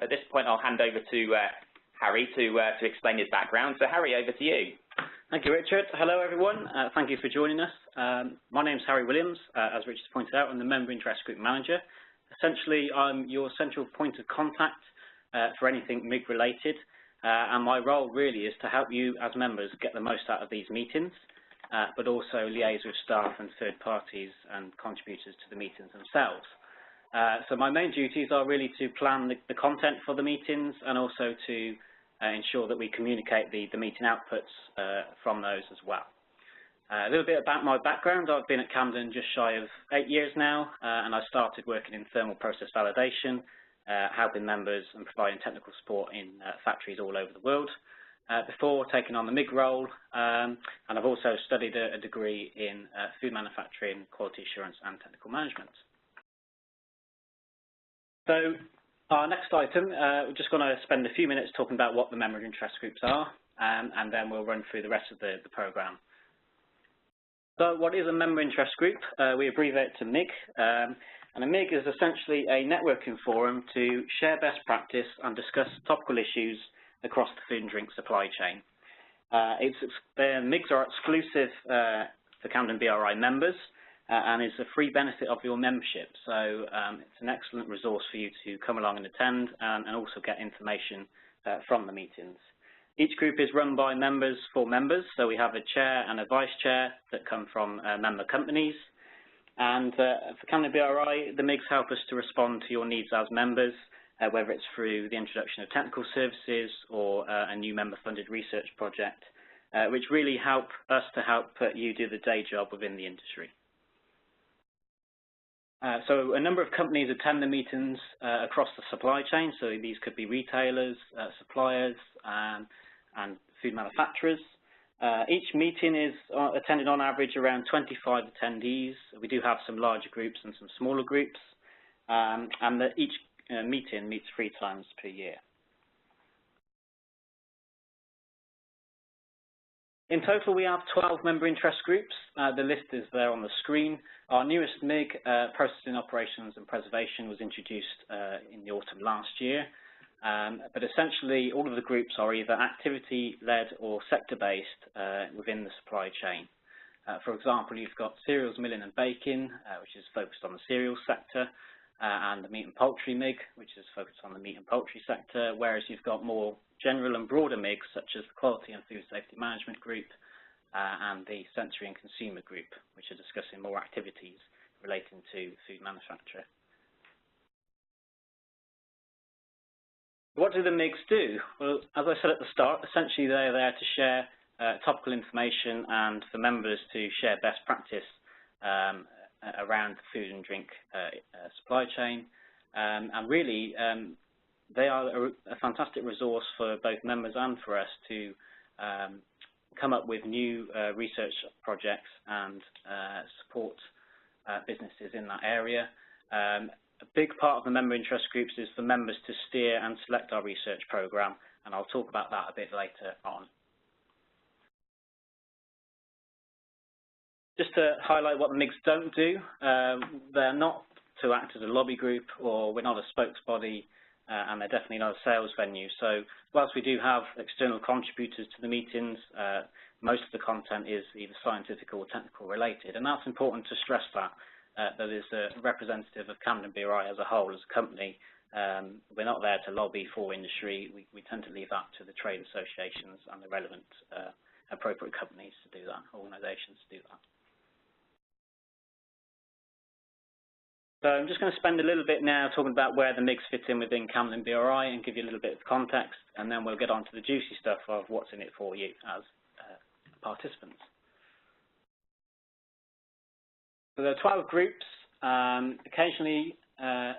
At this point, I'll hand over to Harry to explain his background. So, Harry, over to you. Thank you, Richard. Hello, everyone. Thank you for joining us. My name's Harry Williams. As Richard pointed out, I'm the Member Interest Group Manager. Essentially, I'm your central point of contact for anything MIG related, and my role really is to help you as members get the most out of these meetings, but also liaise with staff and third parties and contributors to the meetings themselves. So my main duties are really to plan the content for the meetings and also to ensure that we communicate the meeting outputs from those as well. A little bit about my background. I've been at Campden just shy of 8 years now, and I started working in thermal process validation, helping members and providing technical support in factories all over the world before taking on the MIG role, and I've also studied a degree in food manufacturing, quality assurance and technical management. So our next item, we're just going to spend a few minutes talking about what the member interest groups are, and then we'll run through the rest of the programme. So what is a member interest group? We abbreviate to MIG, and a MIG is essentially a networking forum to share best practice and discuss topical issues across the food and drink supply chain. MIGs are exclusive for Campden BRI members, and is a free benefit of your membership. So it's an excellent resource for you to come along and attend and also get information from the meetings. Each group is run by members for members, so we have a chair and a vice chair that come from member companies. And for Campden BRI, the MIGs help us to respond to your needs as members, whether it's through the introduction of technical services or a new member-funded research project, which really help us to help you do the day job within the industry. So a number of companies attend the meetings across the supply chain, so these could be retailers, suppliers, and food manufacturers. Each meeting is attended on average around 25 attendees. We do have some larger groups and some smaller groups, and each meeting meets 3 times per year. In total, we have 12 member interest groups. The list is there on the screen. Our newest MIG, Processing Operations and Preservation, was introduced in the autumn last year. But essentially, all of the groups are either activity-led or sector-based within the supply chain. For example, you've got cereals, milling and baking, which is focused on the cereals sector, and the meat and poultry MIG, which is focused on the meat and poultry sector, whereas you've got more general and broader MIGs, such as the Quality and Food Safety Management Group and the Sensory and Consumer Group, which are discussing more activities relating to food manufacture. What do the MIGs do? Well, as I said at the start, essentially they're there to share topical information and for members to share best practice around the food and drink supply chain, and really they are a fantastic resource for both members and for us to come up with new research projects and support businesses in that area. A big part of the member interest groups is for members to steer and select our research programme, and I'll talk about that a bit later on. Just to highlight what the MIGs don't do, they're not to act as a lobby group, or we're not a spokes body, and they're definitely not a sales venue. So whilst we do have external contributors to the meetings, most of the content is either scientific or technical related, and that's important to stress that is a representative of Campden BRI as a whole, as a company. We're not there to lobby for industry. We tend to leave that to the trade associations and the relevant appropriate companies to do that, organisations to do that. So I'm just going to spend a little bit now talking about where the MIGs fit in within Campden BRI and give you a little bit of context, and then we'll get on to the juicy stuff of what's in it for you as participants. So there are 12 groups. The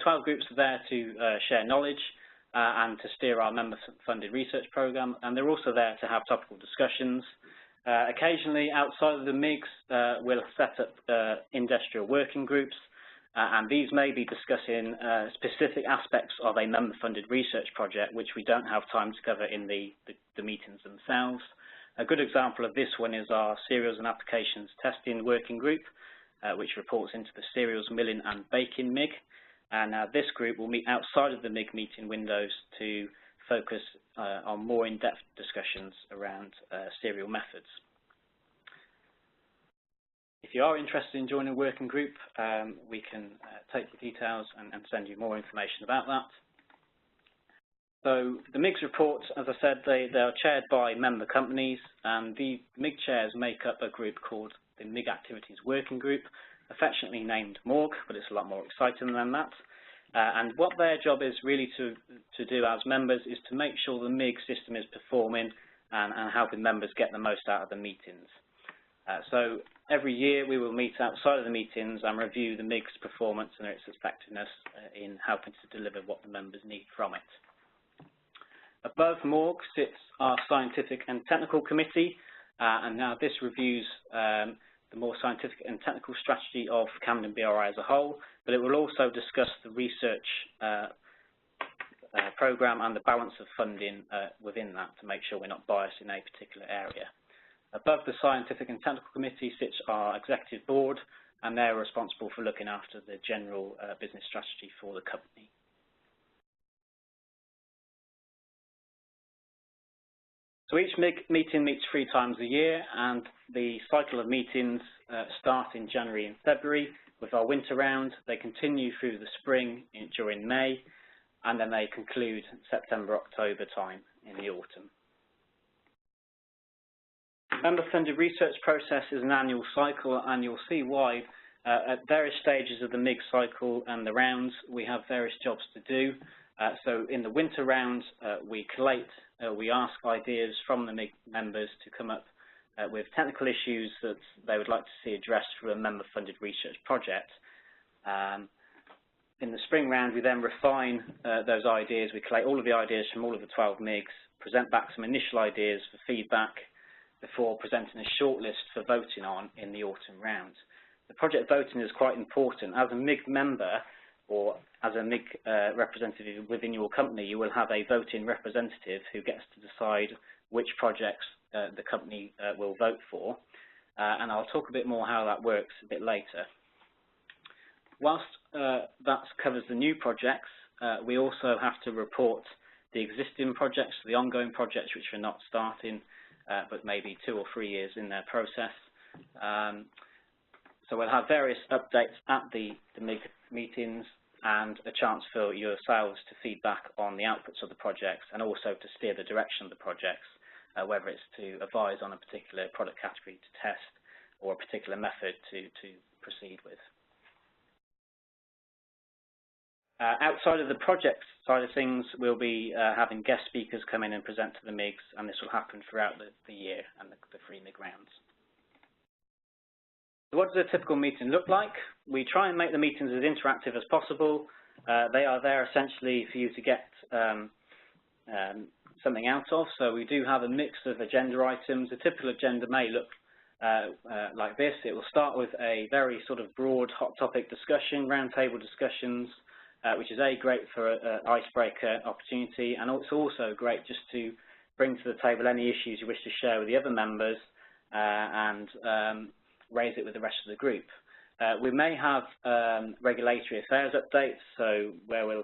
12 groups are there to share knowledge and to steer our member-funded research programme, and they're also there to have topical discussions. Occasionally, outside of the MIGs, we'll set up industrial working groups, and these may be discussing specific aspects of a member-funded research project, which we don't have time to cover in the meetings themselves. A good example of this one is our Cereals and Applications Testing Working Group, which reports into the Cereals Milling and Baking MIG. And this group will meet outside of the MIG meeting windows to focus on more in-depth discussions around serial methods. If you are interested in joining a working group, we can take your details and send you more information about that. So the MIGs reports, as I said, they are chaired by member companies, and the MIG chairs make up a group called the MIG Activities Working Group, affectionately named MORG, but it's a lot more exciting than that. And what their job is really to do as members is to make sure the MIG system is performing and helping members get the most out of the meetings. So every year we will meet outside of the meetings and review the MIG's performance and its effectiveness in helping to deliver what the members need from it. Above MORG sits our Scientific and Technical Committee, and now this reviews the more scientific and technical strategy of Campden BRI as a whole, but it will also discuss the research programme and the balance of funding within that to make sure we're not biased in a particular area. Above the Scientific and Technical Committee sits our Executive Board, and they're responsible for looking after the general business strategy for the company. So each MIG meeting meets 3 times a year, and the cycle of meetings start in January and February with our winter round. They continue through the spring during May, and then they conclude September, October time in the autumn. Member-funded research process is an annual cycle, and you'll see why. At various stages of the MIG cycle and the rounds, we have various jobs to do. So in the winter round, we collate, we ask ideas from the MIG members to come up with technical issues that they would like to see addressed through a member-funded research project. In the spring round, we then refine those ideas. We collate all of the ideas from all of the 12 MIGs, present back some initial ideas for feedback before presenting a shortlist for voting on in the autumn round. The project voting is quite important. As a MIG member, or as a MIG representative within your company, you will have a voting representative who gets to decide which projects the company will vote for, and I'll talk a bit more how that works a bit later. Whilst that covers the new projects, we also have to report the existing projects, the ongoing projects which are not starting, but maybe 2 or 3 years in their process. So we'll have various updates at the MIG meetings and a chance for yourselves to feedback on the outputs of the projects and also to steer the direction of the projects, whether it's to advise on a particular product category to test or a particular method to proceed with. Outside of the project side of things, we'll be having guest speakers come in and present to the MIGs, and this will happen throughout the year and the 3 MIG rounds. So what does a typical meeting look like? We try and make the meetings as interactive as possible. They are there essentially for you to get something out of. So we do have a mix of agenda items. A typical agenda may look like this. It will start with a very sort of broad hot topic discussion, roundtable discussions, which is great for an icebreaker opportunity, and it's also great just to bring to the table any issues you wish to share with the other members and raise it with the rest of the group. We may have regulatory affairs updates, so where we'll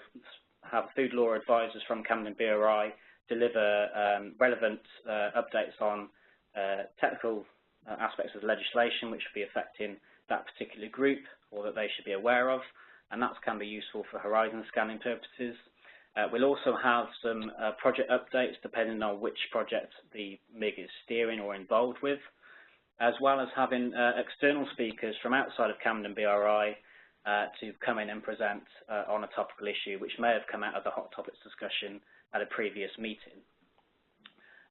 have food law advisors from Campden BRI deliver relevant updates on technical aspects of legislation which will be affecting that particular group or that they should be aware of, and that can be useful for horizon scanning purposes. We'll also have some project updates depending on which project the MIG is steering or involved with, as well as having external speakers from outside of Campden BRI to come in and present on a topical issue which may have come out of the hot topics discussion at a previous meeting.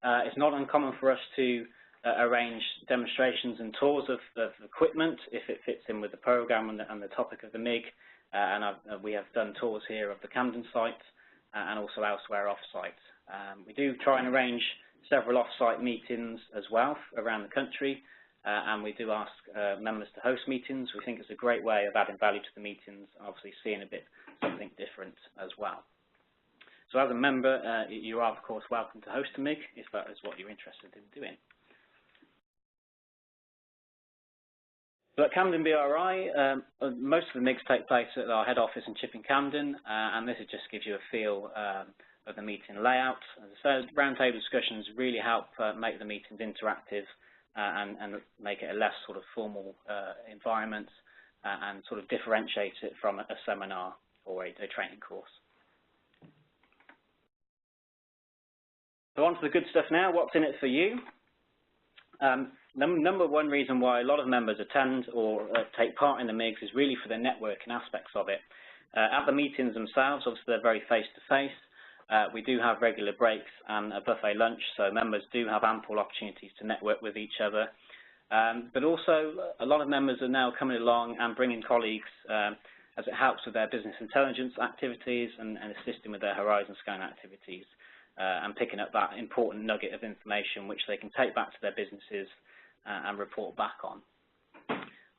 It's not uncommon for us to arrange demonstrations and tours of equipment if it fits in with the programme and the topic of the MIG, and we have done tours here of the Campden site and also elsewhere off-site. We do try and arrange several off-site meetings as well around the country, and we do ask members to host meetings. We think it's a great way of adding value to the meetings and obviously seeing something different as well. So as a member, you are of course welcome to host a MIG if that is what you're interested in doing. So at Campden BRI, most of the MIGs take place at our head office in Chipping Campden, and this just gives you a feel of the meeting layout. As I said, roundtable discussions really help make the meetings interactive and make it a less sort of formal environment and sort of differentiate it from a seminar or a training course. So on to the good stuff now. What's in it for you? Number one reason why a lot of members attend or take part in the MIGs is really for the networking aspects of it. At the meetings themselves, obviously they're very face-to-face. We do have regular breaks and a buffet lunch, so members do have ample opportunities to network with each other. But also, a lot of members are now coming along and bringing colleagues as it helps with their business intelligence activities and assisting with their horizon scan activities and picking up that important nugget of information which they can take back to their businesses and report back on.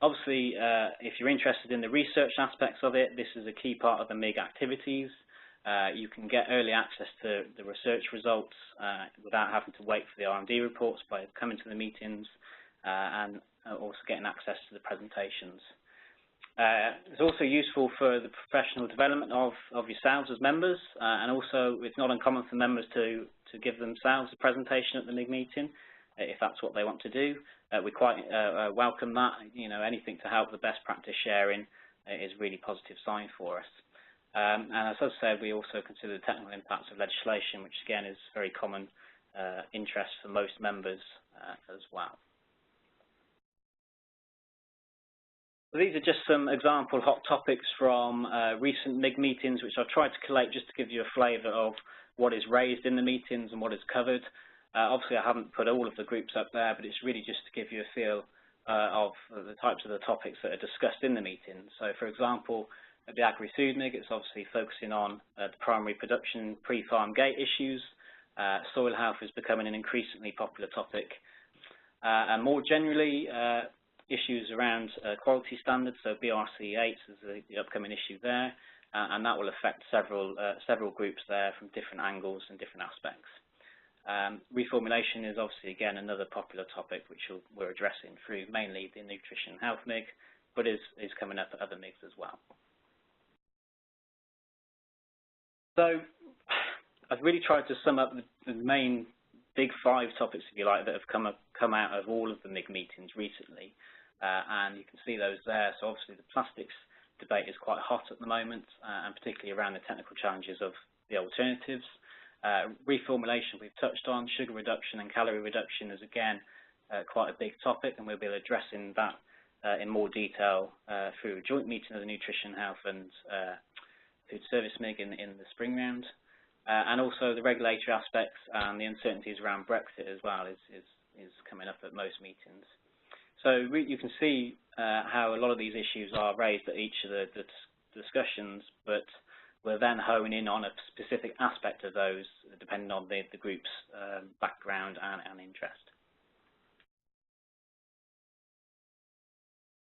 Obviously, if you're interested in the research aspects of it, this is a key part of the MIG activities. You can get early access to the research results without having to wait for the R&D reports by coming to the meetings and also getting access to the presentations. It's also useful for the professional development of yourselves as members, and also it's not uncommon for members to give themselves a presentation at the MIG meeting if that's what they want to do. We quite welcome that. You know, anything to help the best practice sharing is a really positive sign for us. And as I said, we also consider the technical impacts of legislation, which again is very common interest for most members as well. So these are just some example hot topics from recent MIG meetings, which I've tried to collate just to give you a flavour of what is raised in the meetings and what is covered. Obviously, I haven't put all of the groups up there, but it's really just to give you a feel of the types of the topics that are discussed in the meetings. So, for example, at the Agri-Food MIG, it's obviously focusing on the primary production pre-farm gate issues. Soil health is becoming an increasingly popular topic. And more generally, issues around quality standards, so BRC8 is the upcoming issue there, and that will affect several groups there from different angles and different aspects. Reformulation is obviously, again, another popular topic which we're addressing through mainly the Nutrition and Health MIG, but is coming up at other MIGs as well. So I've really tried to sum up the main big 5 topics, if you like, that have come out of all of the MIG meetings recently, and you can see those there. So obviously the plastics debate is quite hot at the moment, and particularly around the technical challenges of the alternatives. Reformulation we've touched on, sugar reduction and calorie reduction is again quite a big topic, and we'll be addressing that in more detail through a joint meeting of the Nutrition, Health and Food Service MIG in the spring round. And also the regulatory aspects and the uncertainties around Brexit as well is coming up at most meetings. So you can see how a lot of these issues are raised at each of the discussions, but we'll then hone in on a specific aspect of those depending on the group's background and interest.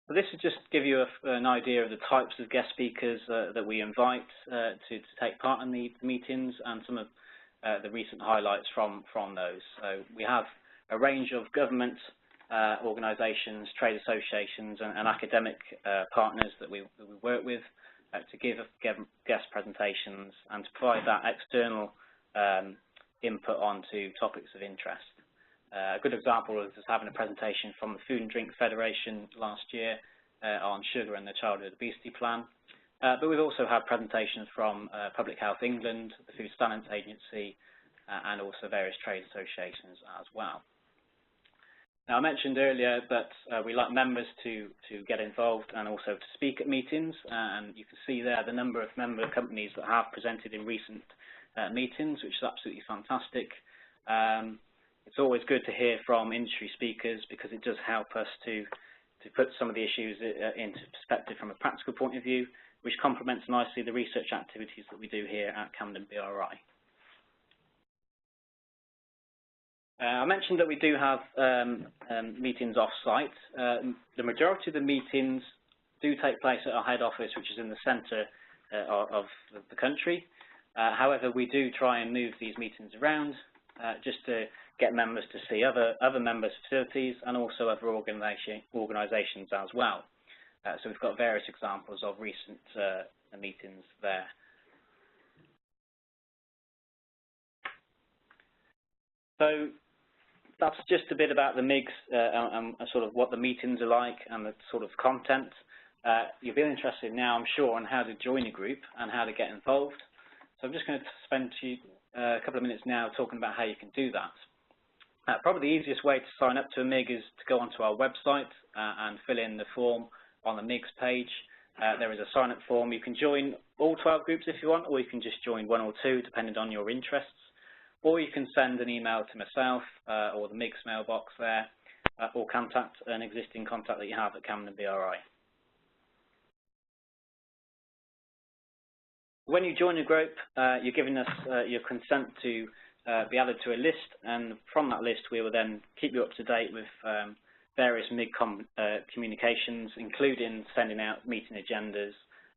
So this is just to give you an idea of the types of guest speakers that we invite to take part in the meetings and some of the recent highlights from those. So we have a range of government organisations, trade associations and academic partners that we work with to give guest presentations and to provide that external input onto topics of interest. A good example is just having a presentation from the Food and Drink Federation last year on sugar and the Childhood Obesity Plan. But we've also had presentations from Public Health England, the Food Standards Agency, and also various trade associations as well. Now, I mentioned earlier that we like members to get involved and also to speak at meetings, and you can see there the number of member companies that have presented in recent meetings, which is absolutely fantastic. It's always good to hear from industry speakers because it does help us to put some of the issues into perspective from a practical point of view, which complements nicely the research activities that we do here at Campden BRI. I mentioned that we do have meetings off-site. The majority of the meetings do take place at our head office, which is in the centre of the country. However, we do try and move these meetings around just to get members to see other members' facilities and also other organisations as well. So we've got various examples of recent meetings there. So that's just a bit about the MIGs and sort of what the meetings are like and the sort of content. You'll be interested now, I'm sure, on how to join a group and how to get involved. So I'm just going to spend a couple of minutes now talking about how you can do that. Probably the easiest way to sign up to a MIG is to go onto our website and fill in the form on the MIGs page. There is a sign-up form. You can join all 12 groups if you want, or you can just join 1 or 2, depending on your interests. Or you can send an email to myself or the MIGs mailbox there, or contact an existing contact that you have at Campden BRI. When you join a group, you're giving us your consent to be added to a list, and from that list we will then keep you up to date with various MIG communications, including sending out meeting agendas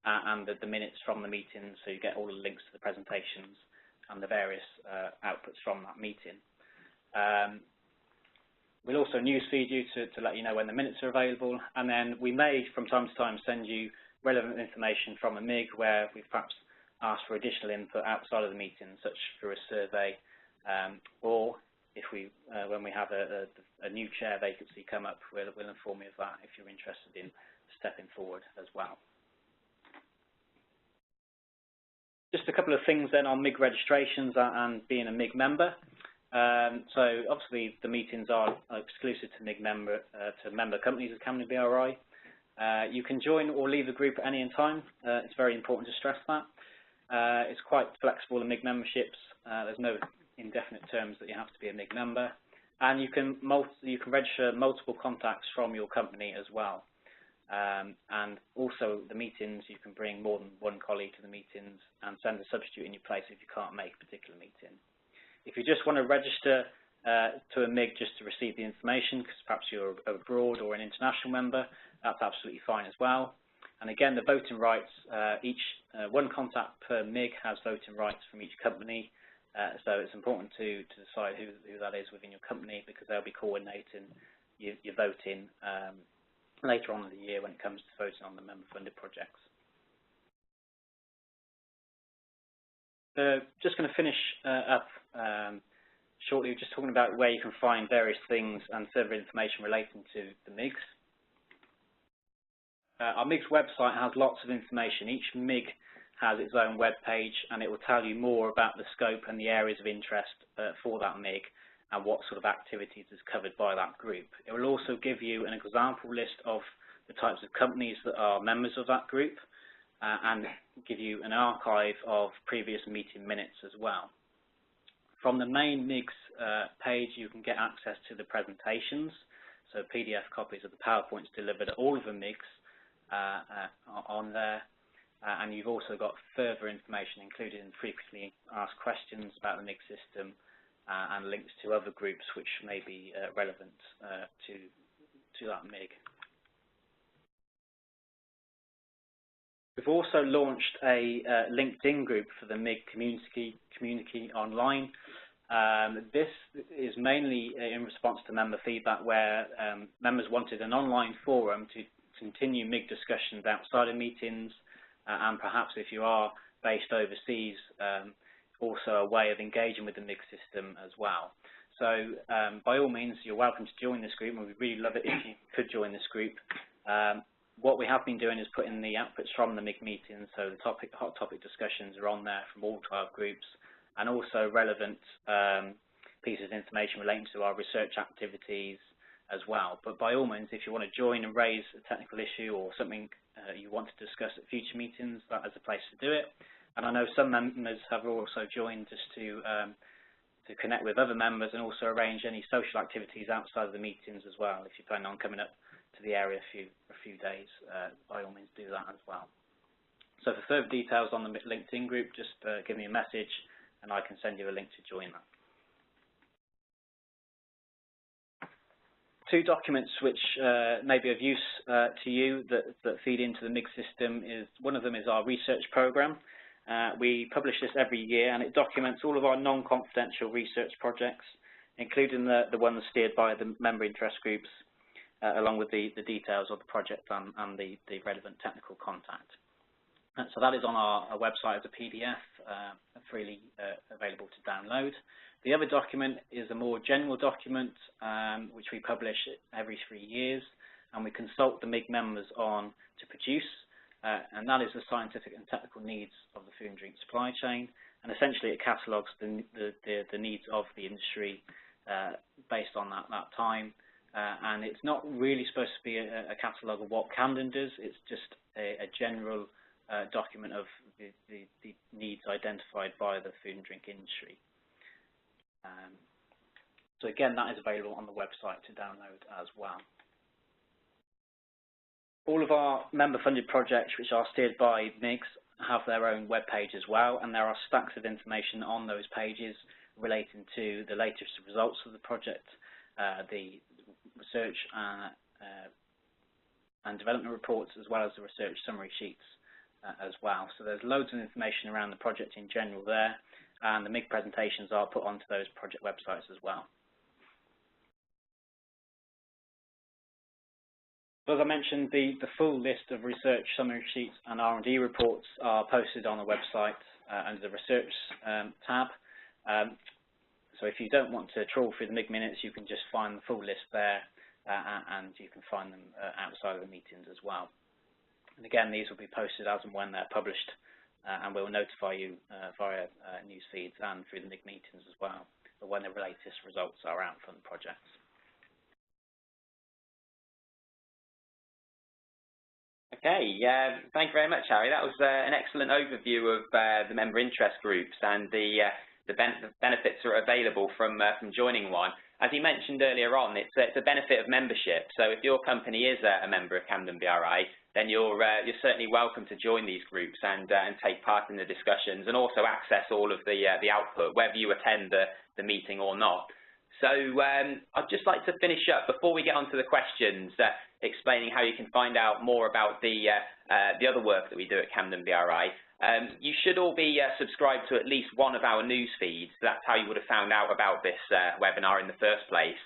and the minutes from the meetings, so you get all the links to the presentations and the various outputs from that meeting. We'll also newsfeed you to let you know when the minutes are available, and then we may from time to time send you relevant information from a MIG where we've perhaps asked for additional input outside of the meeting, such through a survey, or if when we have a new chair vacancy come up, we'll inform you of that if you're interested in stepping forward as well. Just a couple of things then on MIG registrations and being a MIG member. So obviously the meetings are exclusive to MIG member companies of Campden BRI. You can join or leave a group at any time. It's very important to stress that. It's quite flexible in MIG memberships. There's no indefinite terms that you have to be a MIG member, and you can register multiple contacts from your company as well. And also the meetings, you can bring more than one colleague to the meetings and send a substitute in your place if you can't make a particular meeting. If you just want to register to a MIG just to receive the information, because perhaps you're abroad or an international member, that's absolutely fine as well. And again, the voting rights, one contact per MIG has voting rights from each company, so it's important to decide who that is within your company, because they'll be coordinating your voting later on in the year when it comes to voting on the member-funded projects. Just going to finish up shortly, just talking about where you can find various things and further information relating to the MIGs. Our MIGs website has lots of information. Each MIG has its own web page, and it will tell you more about the scope and the areas of interest for that MIG and what sort of activities is covered by that group. It will also give you an example list of the types of companies that are members of that group and give you an archive of previous meeting minutes as well. From the main MIGs page, you can get access to the presentations, so PDF copies of the PowerPoints delivered at all of the MIGs on there. And you've also got further information included in frequently asked questions about the MIG system and links to other groups which may be relevant to that MIG. We've also launched a LinkedIn group for the MIG community online. This is mainly in response to member feedback where members wanted an online forum to continue MIG discussions outside of meetings, and perhaps if you are based overseas, also a way of engaging with the MIG system as well. So by all means, you're welcome to join this group, and we'd really love it if you could join this group. What we have been doing is putting the outputs from the MIG meetings, so the hot topic discussions are on there from all 12 groups, and also relevant pieces of information relating to our research activities as well. But by all means, if you want to join and raise a technical issue or something you want to discuss at future meetings, that is the place to do it. And I know some members have also joined just to connect with other members and also arrange any social activities outside of the meetings as well. If you plan on coming up to the area a few days, by all means do that as well. So for further details on the LinkedIn group, just give me a message and I can send you a link to join that. Two documents which may be of use to you that feed into the MIG system is, one of them is our research program, We publish this every year, and it documents all of our non-confidential research projects, including the ones steered by the member interest groups, along with the details of the project and the relevant technical contact. So that is on our website as a PDF, freely available to download. The other document is a more general document, which we publish every 3 years, and we consult the MIG members on to produce, and that is the scientific and technical needs of the food and drink supply chain, and essentially it catalogues the needs of the industry based on that time, and it's not really supposed to be a catalogue of what Campden does. It's just a general document of the needs identified by the food and drink industry. So again, that is available on the website to download as well. All of our member-funded projects, which are steered by MIGs, have their own web page as well, and there are stacks of information on those pages relating to the latest results of the project, the research and development reports, as well as the research summary sheets as well. So there's loads of information around the project in general there, and the MIG presentations are put onto those project websites as well. So as I mentioned, the full list of research summary sheets and R&D reports are posted on the website under the research tab. So if you don't want to trawl through the MIG minutes, you can just find the full list there, and you can find them outside of the meetings as well. And again, these will be posted as and when they're published, and we'll notify you via news feeds and through the MIG meetings as well, when the latest results are out from the projects. Okay, thank you very much, Harry. That was an excellent overview of the member interest groups and the benefits that are available from joining one. As you mentioned earlier on, it's a benefit of membership. So if your company is a member of Campden BRI, then you're certainly welcome to join these groups and take part in the discussions, and also access all of the output, whether you attend the meeting or not. So I'd just like to finish up before we get on to the questions, explaining how you can find out more about the other work that we do at Campden BRI. You should all be subscribed to at least one of our news feeds. That's how you would have found out about this webinar in the first place.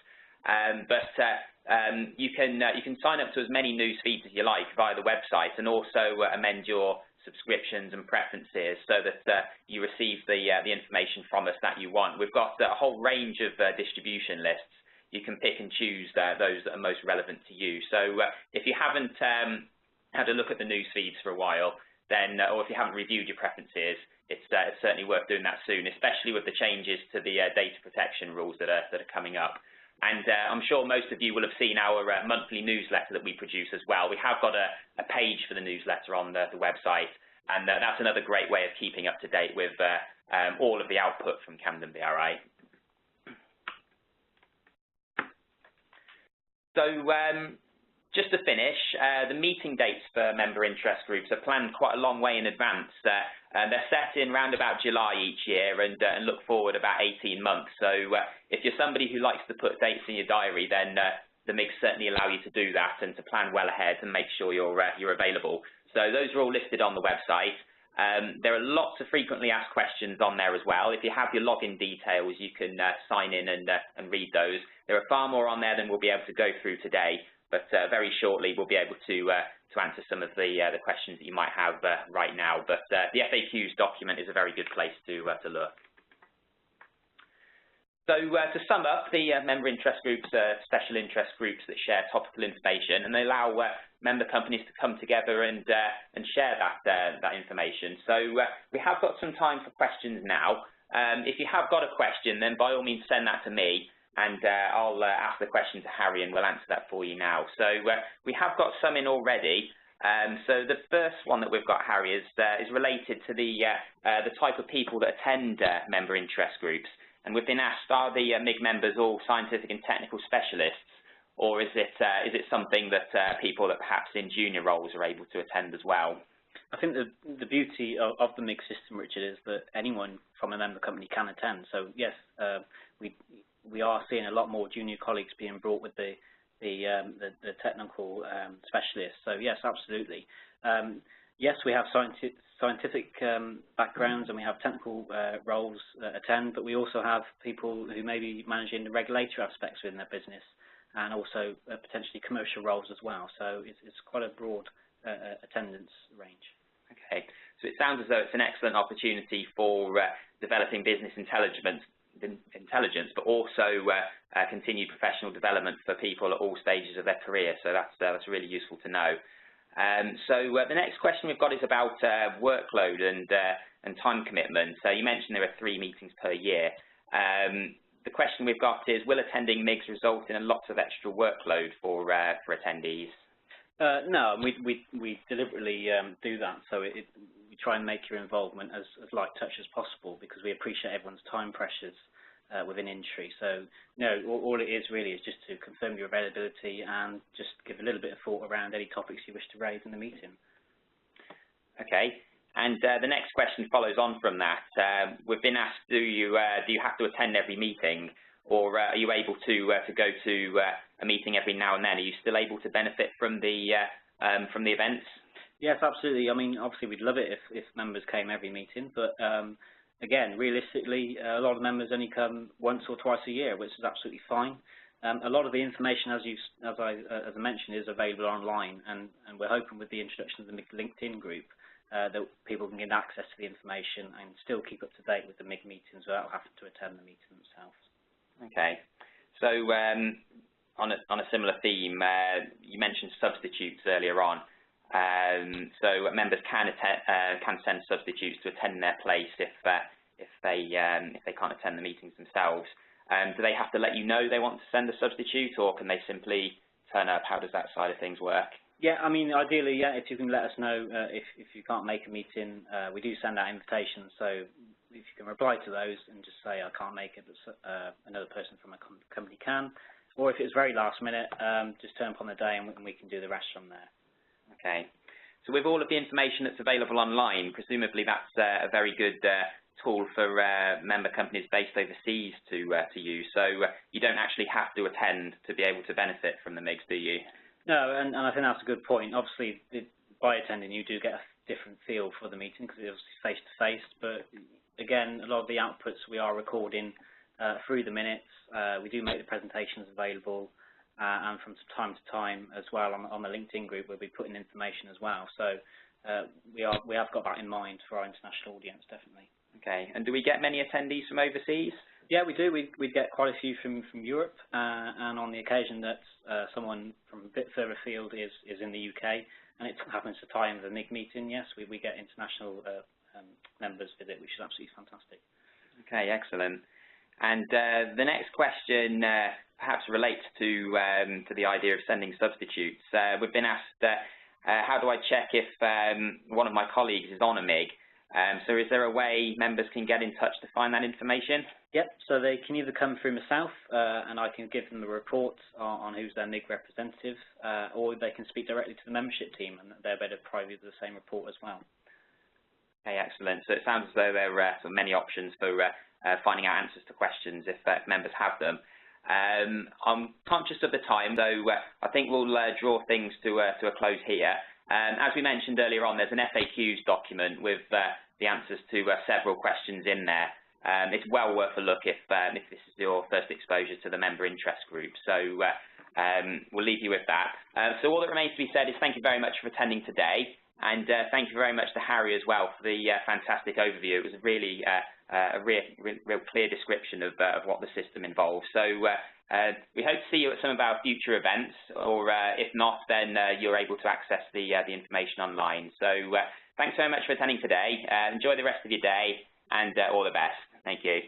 You can sign up to as many news feeds as you like via the website, and also amend your subscriptions and preferences so that you receive the information from us that you want. We've got a whole range of distribution lists. You can pick and choose those that are most relevant to you. So if you haven't had a look at the news feeds for a while, then, or if you haven't reviewed your preferences, it's certainly worth doing that soon, especially with the changes to the data protection rules that are coming up. And I'm sure most of you will have seen our monthly newsletter that we produce as well. We have got a page for the newsletter on the website, and that's another great way of keeping up to date with all of the output from Campden BRI. So just to finish, the meeting dates for member interest groups are planned quite a long way in advance. They're set in round about July each year and look forward about 18 months. So if you're somebody who likes to put dates in your diary, then the MIGs certainly allow you to do that and to plan well ahead and make sure you're available. So those are all listed on the website. There are lots of frequently asked questions on there as well. If you have your login details, you can sign in and read those. There are far more on there than we'll be able to go through today, but very shortly we'll be able to answer some of the questions that you might have right now. But the FAQs document is a very good place to look. So to sum up, the member interest groups are special interest groups that share topical information, and they allow member companies to come together and share that information. So we have got some time for questions now. If you have got a question, then by all means send that to me, and I'll ask the question to Harry, and we'll answer that for you now. So we have got some in already. So the first one that we've got, Harry, is related to the type of people that attend member interest groups. And we've been asked, are the MIG members all scientific and technical specialists, or is it something that people that perhaps in junior roles are able to attend as well? I think the beauty of the MIG system, Richard, is that anyone from a member company can attend. So yes, we are seeing a lot more junior colleagues being brought with the technical specialists. So yes, absolutely. Yes, we have scientific backgrounds and we have technical roles attend, but we also have people who may be managing the regulatory aspects within their business and also potentially commercial roles as well. So it's quite a broad attendance range. Okay, so it sounds as though it's an excellent opportunity for developing business intelligence, but also continued professional development for people at all stages of their career. So that's really useful to know. So the next question we've got is about workload and time commitment. So you mentioned there are 3 meetings per year. The question we've got is, will attending MIGs result in a lot of extra workload for attendees? No, we deliberately do that. So we try and make your involvement as light touch as possible because we appreciate everyone's time pressures within industry. So no, all it is really is just to confirm your availability and just give a little bit of thought around any topics you wish to raise in the meeting. Okay, and the next question follows on from that. We've been asked, do you have to attend every meeting, or are you able to go to a meeting every now and then? Are you still able to benefit from the events? Yes, absolutely. I mean, obviously we'd love it if members came every meeting, but again, realistically, a lot of members only come once or twice a year, which is absolutely fine. A lot of the information, as I mentioned, is available online, and we're hoping with the introduction of the MIG LinkedIn group that people can get access to the information and still keep up to date with the MIG meetings without having to attend the meeting themselves. Okay, so on a similar theme, you mentioned substitutes earlier on. So members can send substitutes to attend in their place if they can't attend the meetings themselves. Do they have to let you know they want to send a substitute, or can they simply turn up? How does that side of things work? Yeah, I mean, ideally, yeah, if you can let us know if you can't make a meeting, we do send out invitations. So if you can reply to those and just say, I can't make it, but another person from a company can. Or if it's very last minute, just turn up on the day and we can do the rest from there. Okay. So with all of the information that's available online, presumably that's a very good tool for member companies based overseas to use. So you don't actually have to attend to be able to benefit from the MIGs, do you? No, and I think that's a good point. Obviously, by attending, you do get a different feel for the meeting because it's obviously face-to-face. But again, a lot of the outputs we are recording through the minutes. We do make the presentations available. And from time to time as well on the LinkedIn group, we'll be putting information as well. So we have got that in mind for our international audience, definitely. Okay. And do we get many attendees from overseas? Yeah, we do. We get quite a few from Europe, and on the occasion that someone from a bit further afield is in the UK, and it happens to tie in with a MIG meeting, yes, we get international members visit, which is absolutely fantastic. Okay, excellent. And the next question perhaps relates to the idea of sending substitutes. We've been asked, how do I check if one of my colleagues is on a MIG? So is there a way members can get in touch to find that information? Yep, so they can either come through myself and I can give them a report on who's their MIG representative, or they can speak directly to the membership team and they're better privy to the same report as well. Okay, excellent. So it sounds as though there are many options for finding out answers to questions if members have them. I'm conscious of the time, though I think we'll draw things to a close here. As we mentioned earlier on, there's an FAQs document with the answers to several questions in there. It's well worth a look if this is your first exposure to the member interest group. So we'll leave you with that. So all that remains to be said is thank you very much for attending today, and thank you very much to Harry as well for the fantastic overview. It was really a real clear description of what the system involves. So we hope to see you at some of our future events, or if not, then you're able to access the information online. So thanks very much for attending today. Enjoy the rest of your day, and all the best. Thank you.